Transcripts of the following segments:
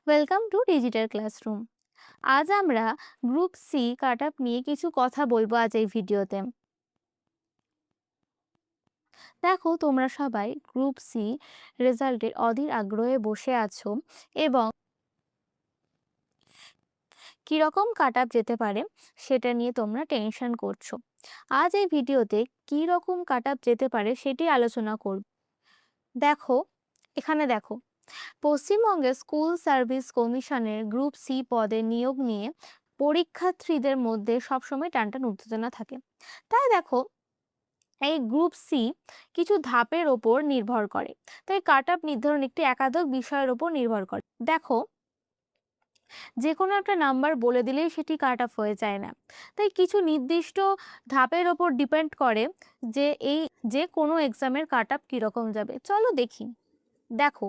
Welcome to digital classroom. আজ আমরা group C কাট up নিয়ে কিছু কথা বলবো আজ এই ভিডিওতে। দেখো, তোমরা সবাই গ্রুপ সি রেজাল্টের অধীর আগ্রহে বসে আছো এবং কিরকম কাট আপ যেতে পারে সেটা নিয়ে তোমরা টেনশন করছো। আজ এই ভিডিওতে কি রকম কাট আপ যেতে পারে সেটি আলোচনা করব। দেখো, এখানে দেখো, পশ্চিমবঙ্গের স্কুল সার্ভিস কমিশনের গ্রুপ সি পদে নিয়োগ নিয়ে পরীক্ষার্থীদের মধ্যে সবসময় টানটান উত্তেজনা থাকে। তাই দেখো, এই গ্রুপ সি কিছু ধাপের ওপর নির্ভর করে। তাই কাট আপ নির্ধারণ একটি একাধিক বিষয়ের ওপর নির্ভর করে। দেখো, যে কোনো একটা নাম্বার বলে দিলেই সেটি কাট অফ হয়ে যায় না। তাই কিছু নির্দিষ্ট ধাপের ওপর ডিপেন্ড করে যে যে কোনো এক্সামের কাট আপ কীরকম যাবে। চলো দেখি। দেখো,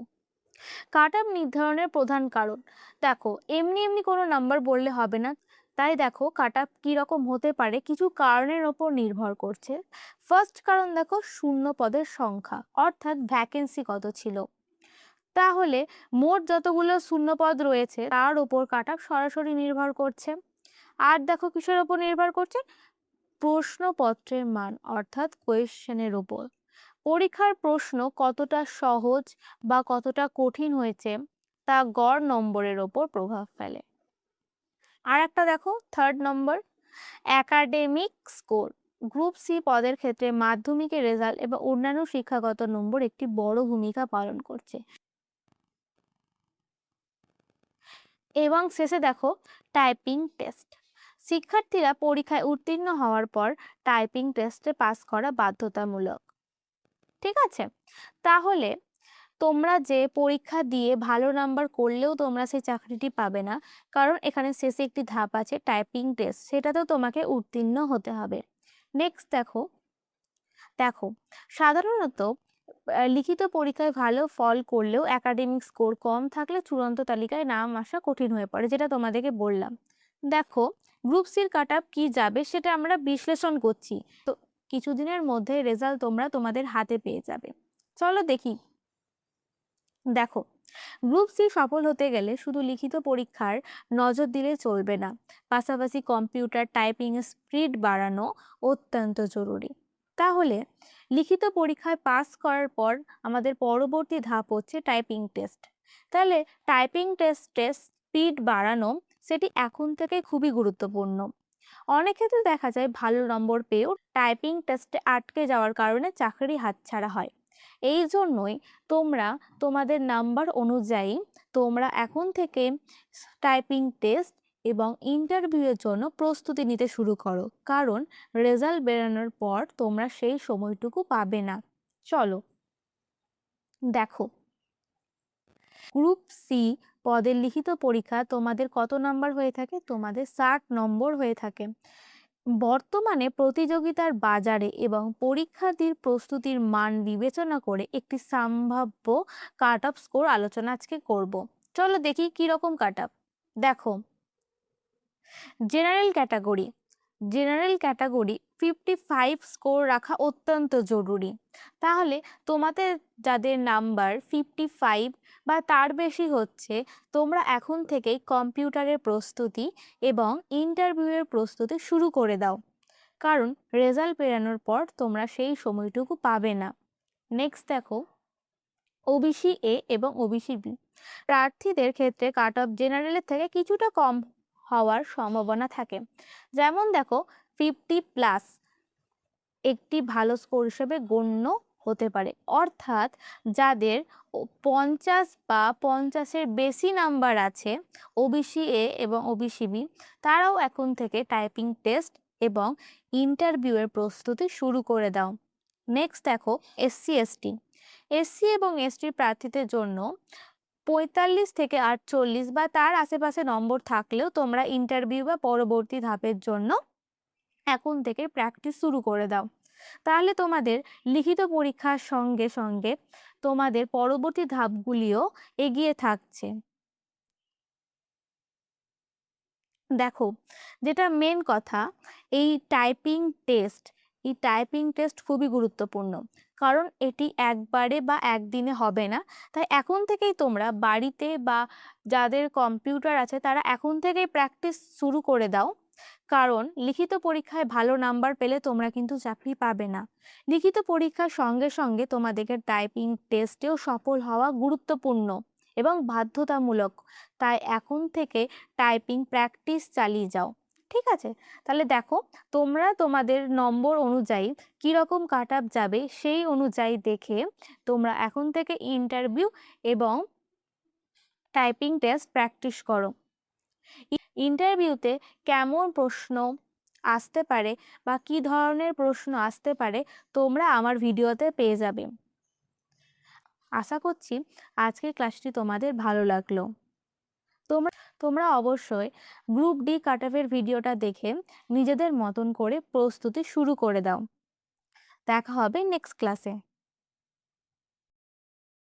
কাট আপ নির্ধারণের প্রধান কারণ। দেখো, এমনি এমনি কোনো নাম্বার বললে হবে না। তাই দেখো, কাট আপ কীরকম হতে পারে কিছু কারণের ওপর নির্ভর করছে। ফার্স্ট কারণ দেখো, শূন্য পদের সংখ্যা, অর্থাৎ ভ্যাকেন্সি কত ছিল। তাহলে মোট যতগুলো শূন্য পদ রয়েছে তার ওপর কাট আপ সরাসরি নির্ভর করছে। আর দেখো কিসের ওপর নির্ভর করছে, প্রশ্নপত্রের মান, অর্থাৎ কোয়েশ্চেনের ওপর। পরীক্ষার প্রশ্ন কতটা সহজ বা কতটা কঠিন হয়েছে তা গড় নম্বরের ওপর প্রভাব ফেলে। আর একটা দেখো, third number, academic score. Group C পদের ক্ষেত্রে মাধ্যমিকের রেজাল্ট এবং অন্যান্য শিক্ষাগত নম্বর একটি বড় ভূমিকা পালন করছে। এবং শেষে দেখো, টাইপিং টেস্ট। শিক্ষার্থীরা পরীক্ষায় উত্তীর্ণ হওয়ার পর টাইপিং টেস্টে পাস করা বাধ্যতামূলক। ঠিক আছে, তাহলে তোমরা যে পরীক্ষা দিয়ে ভালো নাম্বার করলেও তোমরা সেই চাকরিটি পাবে না, কারণ এখানে শেষে একটি ধাপ আছে টাইপিং টেস্ট, সেটাতেও তোমাকে উত্তীর্ণ হতে হবে। নেক্সট দেখো, দেখো সাধারণত লিখিত পরীক্ষায় ভালো ফল করলেও একাডেমিক স্কোর কম থাকলে চূড়ান্ত তালিকায় নাম আসা কঠিন হয়ে পড়ে, যেটা তোমাদেরকে বললাম। দেখো, গ্রুপ সির কাট আপ কি যাবে সেটা আমরা বিশ্লেষণ করছি। তো কিছুদিনের মধ্যে রেজাল্ট তোমরা তোমাদের হাতে পেয়ে যাবে। চলো দেখি। দেখো, গ্রুপ সি সফল হতে গেলে শুধু লিখিত পরীক্ষার নজর দিলে চলবে না, পাশাপাশি কম্পিউটার টাইপিং স্পিড বাড়ানো অত্যন্ত জরুরি। তাহলে লিখিত পরীক্ষায় পাস করার পর আমাদের পরবর্তী ধাপ হচ্ছে টাইপিং টেস্ট। তাহলে টাইপিং টেস্টের স্পিড বাড়ানো সেটি এখন থেকে খুবই গুরুত্বপূর্ণ। অনেক ক্ষেত্রে দেখা যায় ভালো নম্বর পেয়েও টাইপিং টেস্টে আটকে যাওয়ার কারণে চাকরি হাতছাড়া হয়। এই জন্যই তোমরা তোমাদের নাম্বার অনুযায়ী তোমরা এখন থেকে টাইপিং টেস্ট এবং ইন্টারভিউয়ের জন্য প্রস্তুতি নিতে শুরু করো, কারণ রেজাল্ট বেরানোর পর তোমরা সেই সময়টুকু পাবে না। চলো দেখো, গ্রুপ সি পদের লিখিত পরীক্ষা তোমাদের কত নাম্বার হয়ে থাকে, তোমাদের 60 নম্বর হয়ে থাকে। বর্তমানে প্রতিযোগিতার বাজারে এবং পরীক্ষার্থীর প্রস্তুতির মান বিবেচনা করে একটি সম্ভাব্য কাট অফ স্কোর আলোচনা আজকে করব। চলো দেখি কি রকম কাট অফ। দেখো, general category. General category 55 score রাখা অত্যন্ত জরুরি। তাহলে তোমাদের যাদের নাম্বার 55 বা তার বেশি হচ্ছে, তোমরা এখন থেকেই কম্পিউটারের প্রস্তুতি এবং ইন্টারভিউয়ের প্রস্তুতি শুরু করে দাও, কারণ রেজাল্ট বেরানোর পর তোমরা সেই সময়টুকু পাবে না। নেক্সট দেখো, ওবিসি এ এবং ওবিসি বি প্রার্থীদের ক্ষেত্রে কাট অফ জেনারেলের থেকে কিছুটা কম হওয়ার সম্ভাবনা থাকে। যেমন দেখো, 50+ একটি ভালো স্কোর হিসেবে গণ্য হতে পারে, অর্থাৎ যাদের 50 বা 50-এর বেশি নাম্বার আছে ওবিসি এ এবং ওবিসি বি, তারাও এখন থেকে টাইপিং টেস্ট এবং ইন্টারভিউয়ের প্রস্তুতি শুরু করে দাও। নেক্সট দেখো, এসসি এসটি। এসসি এবং এসটি প্রার্থীদের জন্য 45 থেকে 48 বা তার আশেপাশে নম্বর থাকলেও তোমরা ইন্টারভিউ বা পরবর্তী ধাপের জন্য এখন থেকে প্র্যাকটিস শুরু করে দাও। তাহলে তোমাদের লিখিত পরীক্ষার সঙ্গে সঙ্গে তোমাদের পরবর্তী ধাপগুলিও এগিয়ে থাকছে। দেখো, যেটা মেন কথা, এই টাইপিং টেস্ট খুবই গুরুত্বপূর্ণ, কারণ এটি একবারে বা একদিনে হবে না। তাই এখন থেকেই তোমরা বাড়িতে বা যাদের কম্পিউটার আছে তারা এখন থেকেই প্র্যাকটিস শুরু করে দাও। কারণ লিখিত পরীক্ষায় ভালো নাম্বার পেলে তোমরা কিন্তু চাকরি পাবে না। লিখিত পরীক্ষার সঙ্গে সঙ্গে তোমাদেরকে টাইপিং টেস্টেও সফল হওয়া গুরুত্বপূর্ণ এবং বাধ্যতামূলক। তাই এখন থেকে টাইপিং প্র্যাকটিস চালিয়ে যাও। ঠিক আছে? তাহলে দেখো, তোমরা তোমাদের নম্বর অনুযায়ী কীরকম কাট আপ যাবে সেই অনুযায়ী দেখে তোমরা এখন থেকে ইন্টারভিউ এবং টাইপিং টেস্ট প্র্যাকটিস করো। ইন্টারভিউতে কেমন প্রশ্ন আসতে পারে বা কী ধরনের প্রশ্ন আসতে পারে তোমরা আমার ভিডিওতে পেয়ে যাবে। আশা করছি আজকের ক্লাসটি তোমাদের ভালো লাগলো। তোমরা তোমরা অবশ্যই গ্রুপ ডি কাট অফের ভিডিওটা দেখে নিজেদের মতন করে প্রস্তুতি শুরু করে দাও। দেখা হবে নেক্সট ক্লাসে।